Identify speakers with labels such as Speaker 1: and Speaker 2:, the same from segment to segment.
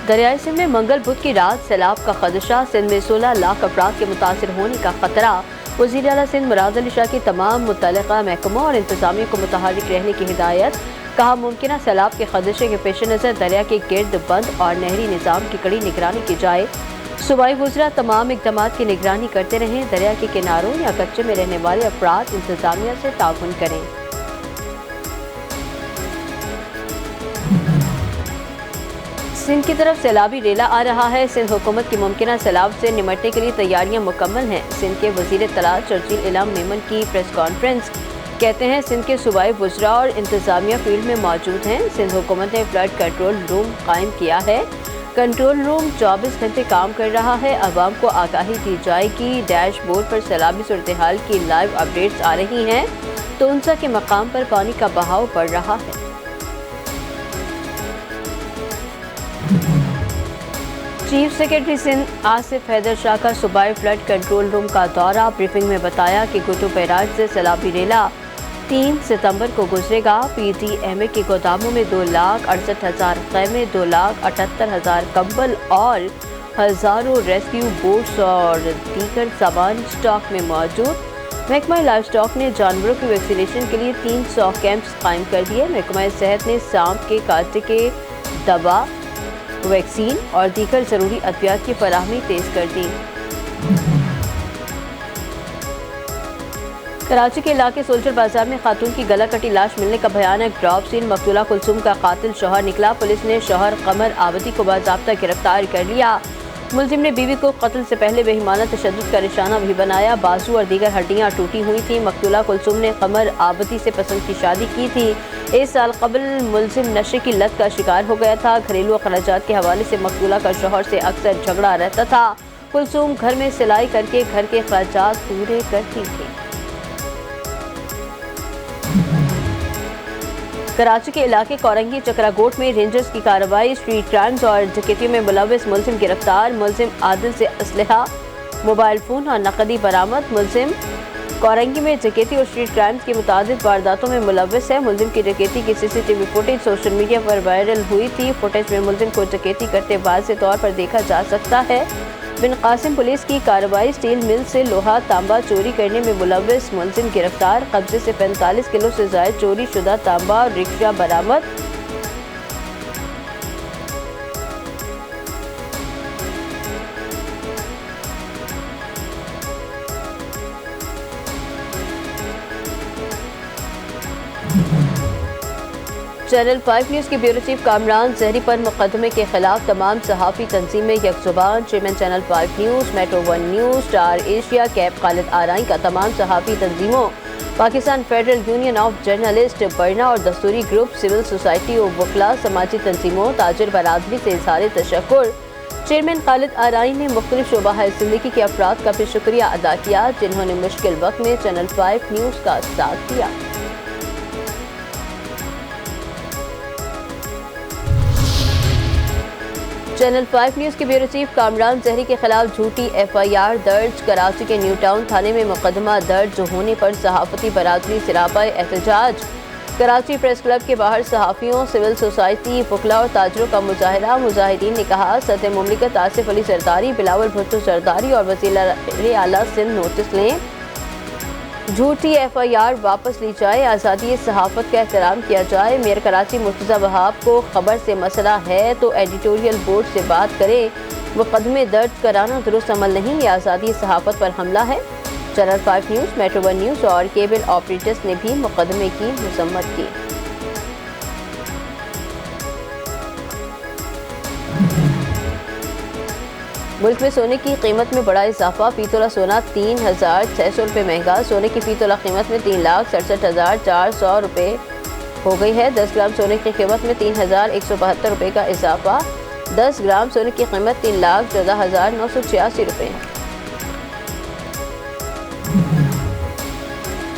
Speaker 1: दरियाई सिंध में मंगल बुध की रात सैलाब का खदशा। सिंध में 16 लाख अफराद के मुतासर होने का खतरा। वज़ीर आला सिंध मुराद अली शाह की तमाम मुतल्लिका महकमों और इंतजामिया को मुतहर्रिक रहने की हिदायत। कहा, मुमकिन सैलाब के खदशे के पेश नज़र दरिया के गिर्द बंद और नहरी निज़ाम की कड़ी निगरानी की जाए। सूबाई वज़रा तमाम इक़दाम की निगरानी करते रहें। दरिया के किनारों या कच्चे में रहने वाले अफराद इंतजामिया से ताउन करें। सिंध की तरफ सैलाबी रेला आ रहा है। सिंध हुकूमत की मुमकिन सैलाब से निमटने के लिए तैयारियां मुकम्मल हैं। सिंध के वज़ीर तला चर्चिल इलाम मेमन की प्रेस कॉन्फ्रेंस। कहते हैं, सिंध के सूबाई वज़रा और इंतजामिया फील्ड में मौजूद हैं। सिंध हुकूमत ने फ्लड कंट्रोल रूम कायम किया है। कंट्रोल रूम 24 घंटे काम कर रहा है। अवाम को आगाही दी जाएगी। डैशबोर्ड पर सैलाबी सूरत हाल की लाइव अपडेट्स आ रही हैं। तोनसा के मकाम पर पानी का बहाव बढ़ रहा है। चीफ सेक्रेटरी सिंध आसिफ हैदर शाह का सूबाई फ्लड कंट्रोल रूम का दौरा। ब्रीफिंग में बताया कि गुटो बैराज से सैलाबी रेला 3 सितंबर को गुजरेगा। PDMA के गोदामों में 2,68,000 खैमे, 2,78,000 कंबल और हज़ारों रेस्क्यू बोट्स और दीगर सामान स्टॉक में मौजूद। महकमा लाइफ स्टॉक ने जानवरों की वैक्सीनेशन के लिए 300 कैंप्स कायम कर दिए। महकमा सेहत ने सांप के कांटे के दवा, वैक्सीन और दीगर ज़रूरी अद्वियात की फराहमी तेज़ कर दी। कराची के इलाके सोल्जर बाजार में खातून की गला कटी लाश मिलने का भयानक ड्रॉप सीन। मकतूला कुलसुम का कातिल शौहर निकला। पुलिस ने शौहर कमर आबदी को बाज़ाब्ता गिरफ्तार कर लिया। मुलजिम ने बीवी को कत्ल से पहले बेईमाना तशद्दुद का निशाना भी बनाया। बाजू और दीगर हड्डियां टूटी हुई थी। मकतूला कुलसुम ने कमर आबदी से पसंद की शादी की थी। 1 साल कबल मुलजिम नशे की लत का शिकार हो गया था। घरेलू अखराजात के हवाले से मकतूला का शौहर से अक्सर झगड़ा रहता था। कुलसुम घर में सिलाई करके घर के खर्चात पूरे करती थी। कराची के इलाके कोरंगी चक्रागोट में रेंजर्स की कार्रवाई। स्ट्रीट क्राइम्स और डकैती में मुलविस मुलजिम गिरफ्तार। मुलजिम आदिल से असलहा, मोबाइल फ़ोन और नकदी बरामद। मुलजिम कोरंगी में डकैती और स्ट्रीट क्राइम्स की मुतादिद वारदातों में मुलविस है। मुलजिम की डकैती की CCTV फुटेज सोशल मीडिया पर वायरल हुई थी। फुटेज में मुलजिम को डकैती करते वाज़ेह तौर पर देखा जा सकता है। बिन कासिम पुलिस की कार्रवाई। स्टील मिल से लोहा तांबा चोरी करने में मुलविस मुलजिम गिरफ्तार। कब्जे से 45 किलो से ज़ायद चोरी शुदा तांबा और रिक्शा बरामद। चैनल 5 न्यूज़ के ब्यूरो चीफ कामरान जहरी पर मुकदमे के खिलाफ तमाम सहाफ़ी तंजीमें यकजुबान। Chairman channel 5 news, metro 1 news, Star Asia, कैब खालिद आराई का तमाम सहाफ़ी तंजीमों, Pakistan federal union of journalist Burna और दस्तूरी ग्रुप, सिविल सोसाइटी और वकला, समाजी तंजीमों, ताजिर बरादरी से इज़हार तशक्कुर। चेयरमैन खालिद आराई ने मुख्तलिफ शोबा ज़िंदगी के अफराद का भी शुक्रिया अदा किया जिन्होंने मुश्किल वक्त में चैनल 5 न्यूज़ का साथ दिया। चैनल 5 न्यूज़ के ब्यूरो चीफ कामरान जहरी के खिलाफ झूठी FIR दर्ज। कराची के न्यू टाउन थाने में मुकदमा दर्ज होने पर सहाफ़ती बरादरी सिरापा एहतजाज। कराची प्रेस क्लब के बाहर सहाफ़ियों, सिविल सोसाइटी, वकला और ताजरों का मुजाहरा। मुजाहिदीन ने कहा, सदर मुमलिकत आसिफ अली जरदारी, बिलावल भुट्टो जरदारी और वज़ीर आला सिंध नोटिस लें। झूठी FIR वापस ली जाए। आज़ादी सहाफ़त का एहतराम किया जाए। मेयर कराची मुर्तज़ा वहाब को खबर से मसला है तो एडिटोरियल बोर्ड से बात करें। मुकदमे दर्ज कराना दुरुस्त अमल नहीं, ये आज़ादी सहाफ़त पर हमला है। चैनल 5 न्यूज़, मेट्रो 1 न्यूज़ और केबल ऑपरेटर्स ने भी मुकदमे की मज़म्मत की। मुल्क में सोने की कीमत में बड़ा इजाफा। फी तोला सोना 3,600 रुपये महंगा। सोने की फी तोला कीमत में 3,67,400 रुपये हो गई है। 10 ग्राम सोने की कीमत में 3,172 रुपये का इजाफा। 10 ग्राम सोने की कीमत 3,14,986 रुपये है।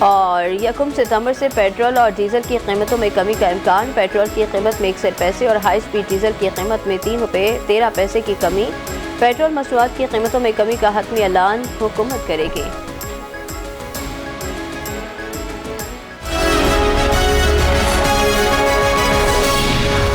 Speaker 1: और 1 सितंबर से पेट्रोल और डीजल की कीमतों में कमी का इम्कान। पेट्रोल की कीमत में 61 पैसे और हाई स्पीड डीजल की कीमत में 3 रुपये 13 पैसे की कमी। पेट्रोल मसनूआत की कीमतों में कमी का हतमी ऐलान हुकूमत करेगी।